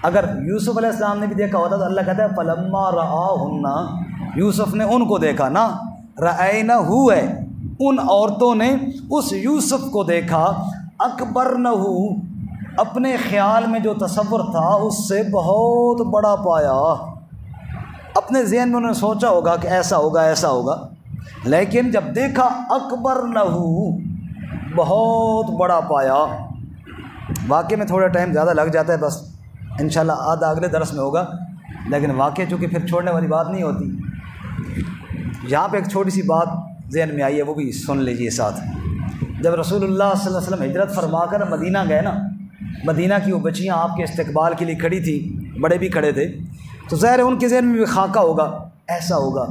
اگر یوسف علیہ السلام نے بھی دیکھا ہوتا تو اللہ کہتا ہے فلما رآہن، یوسف نے ان کو دیکھا نا، رأینہ ہے ان عورتوں نے اس یوسف کو دیکھا، اکبرنہ، اپنے خیال میں جو تصور تھا اس سے بہت بڑا پایا، اپنے ذہن میں انہوں نے سوچا ہوگا کہ ایسا ہوگا ایسا ہوگا، لیکن جب دیکھا اکبر لہو، بہت بڑا پایا۔ واقعے میں تھوڑا ٹائم زیادہ لگ جاتا ہے، بس انشاءاللہ آدھا اگلے درس میں ہوگا، لیکن واقعہ چونکہ پھر چھوڑنے والی بات نہیں ہوتی۔ یہاں پہ ایک چھوٹی سی بات ذہن میں آئی ہے، وہ بھی سن لیجیے ساتھ۔ جب رسول اللہ صلی اللہ علیہ وسلم ہجرت فرما کر مدینہ گئے نا، مدینہ کی وہ بچیاں آپ کے استقبال کے لیے کھڑی تھی، بڑے بھی کھڑے تھے، تو ظاہر ہے ان کے ذہن میں بھی خاکہ ہوگا، ایسا ہوگا۔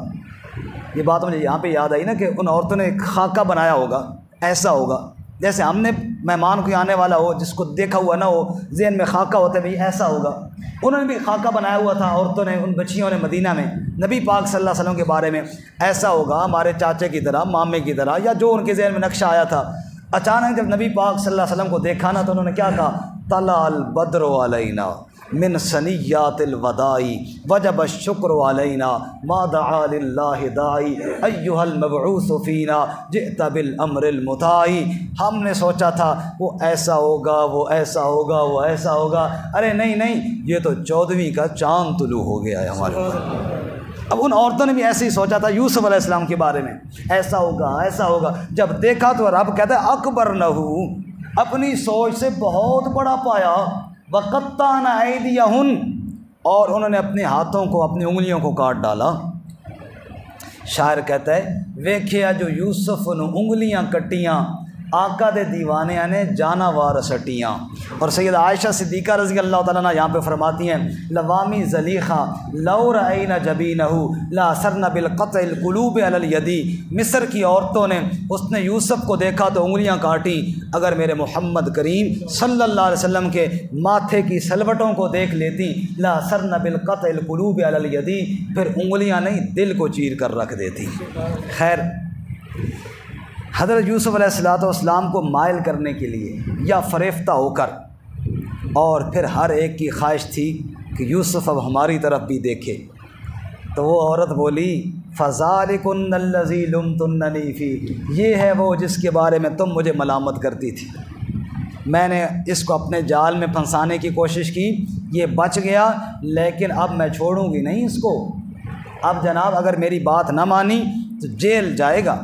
یہ بات مجھے یہاں پہ یاد آئی نا کہ ان عورتوں نے ایک خاکہ بنایا ہوگا، ایسا ہوگا۔ جیسے ہم نے مہمان کوئی آنے والا ہو جس کو دیکھا ہوا نہ ہو، ذہن میں خاکہ ہوتا ہے بھئی ایسا ہوگا، انہوں نے بھی خاکہ بنایا ہوا تھا عورتوں نے، ان بچیوں نے مدینہ میں نبی پاک صلی اللہ علیہ وسلم کے بارے میں، ایسا ہوگا ہمارے چاچے کی طرح، مامے کی طرح، یا جو ان کے ذہن میں نقشہ آیا تھا۔ اچانک جب نبی پاک صلی اللہ علیہ وسلم کو دیکھا نا، تو انہوں نے کیا کہا؟ طلع البدر علینا من ثنیات الوداع وجب الشکر علینا ما دعا للہ داعی ایہا المبعوث فینا جئت بالامر المطاع۔ ہم نے سوچا تھا وہ ایسا ہوگا، وہ ایسا ہوگا، وہ ایسا ہوگا، ارے نہیں نہیں، یہ تو 14ویں کا چاند طلوع ہو گیا ہے ہمارے اوپر۔ اب ان عورتوں نے بھی ایسے ہی سوچا تھا یوسف علیہ السلام کے بارے میں، ایسا ہوگا ایسا ہوگا۔ جب دیکھا تو رب کہتا ہے اکبر لہو، اپنی سوچ سے بہت بڑا پایا، وقطعن ایدیہن، اور انہوں نے اپنے ہاتھوں کو، اپنی انگلیوں کو کاٹ ڈالا۔ شاعر کہتا ہے ویکھیا جو یوسف نے انگلیاں کٹیاں، آقا دے دیوانے نے جانا وار سٹیاں۔ اور سیدہ عائشہ صدیقہ رضی اللہ تعالیٰ عنہ یہاں پہ فرماتی ہیں لوامی زلیخہ لو رأینا جبینہ لا سرن بالقطع القلوب علی الیدی۔ مصر کی عورتوں نے، اس نے یوسف کو دیکھا تو انگلیاں کاٹیں، اگر میرے محمد کریم صلی اللہ علیہ وسلم کے ماتھے کی سلوٹوں کو دیکھ لیتی، لا سرن بالقطع القلوب علی الیدی، پھر انگلیاں نہیں دل کو چیر کر رکھ دیتی۔ خیر، حضرت یوسف علیہ السلام کو مائل کرنے کے لیے یا فریفتہ ہو کر، اور پھر ہر ایک کی خواہش تھی کہ یوسف اب ہماری طرف بھی دیکھے، تو وہ عورت بولی فَذَلِكُنَّ الَّذِي لُمْتُنَّنِي فِيهِ، یہ ہے وہ جس کے بارے میں تم مجھے ملامت کرتی تھی، میں نے اس کو اپنے جال میں پھنسانے کی کوشش کی، یہ بچ گیا، لیکن اب میں چھوڑوں گی نہیں اس کو، اب جناب اگر میری بات نہ مانی تو جیل جائے گا۔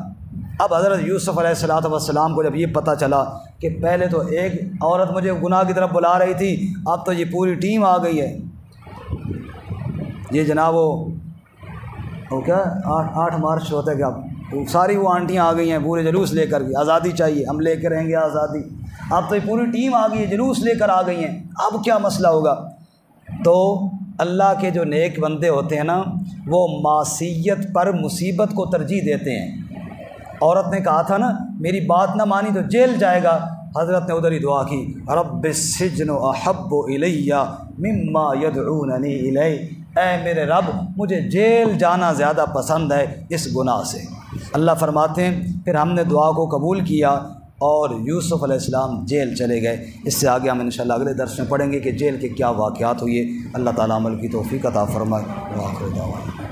اب حضرت یوسف علیہ السلام کو جب یہ پتہ چلا کہ پہلے تو ایک عورت مجھے گناہ کی طرف بلا رہی تھی، اب تو یہ پوری ٹیم آ گئی ہے، یہ جناب وہ کیا 8 مارچ ہوتا ہے کہ اب ساری وہ آنٹیاں آ گئی ہیں پورے جلوس لے کر کے، آزادی چاہیے، ہم لے کے رہیں گے آزادی، اب تو یہ پوری ٹیم آ گئی ہے، جلوس لے کر آ گئی ہیں، اب کیا مسئلہ ہوگا؟ تو اللہ کے جو نیک بندے ہوتے ہیں نا، وہ معصیت پر مصیبت کو ترجیح دیتے ہیں۔ عورت نے کہا تھا نا میری بات نہ مانی تو جیل جائے گا، حضرت نے ادھر ہی دعا کی رب السجن احب الی مما یدعوننی الی، اے میرے رب مجھے جیل جانا زیادہ پسند ہے اس گناہ سے۔ اللہ فرماتے ہیں پھر ہم نے دعا کو قبول کیا اور یوسف علیہ السلام جیل چلے گئے۔ اس سے آگے ہم انشاءاللہ اگلے درس میں پڑھیں گے کہ جیل کے کیا واقعات ہوئے۔ اللہ تعالیٰ عمل کی توفیق عطا فرمائے۔ وآخر دعوانا